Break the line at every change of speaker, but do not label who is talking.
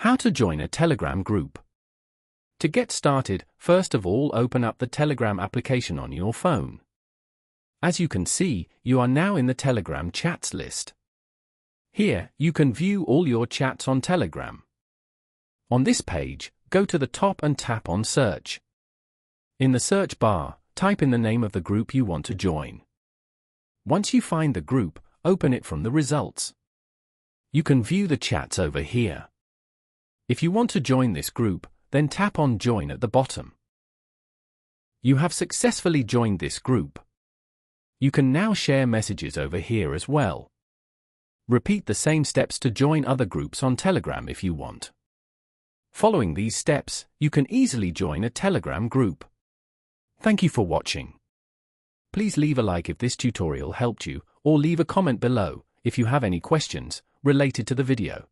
How to join a Telegram group. To get started, first of all open up the Telegram application on your phone. As you can see, you are now in the Telegram chats list. Here, you can view all your chats on Telegram. On this page, go to the top and tap on Search. In the search bar, type in the name of the group you want to join. Once you find the group, open it from the results. You can view the chats over here. If you want to join this group, then tap on Join at the bottom. You have successfully joined this group. You can now share messages over here as well. Repeat the same steps to join other groups on Telegram if you want. Following these steps, you can easily join a Telegram group. Thank you for watching. Please leave a like if this tutorial helped you, or leave a comment below if you have any questions related to the video.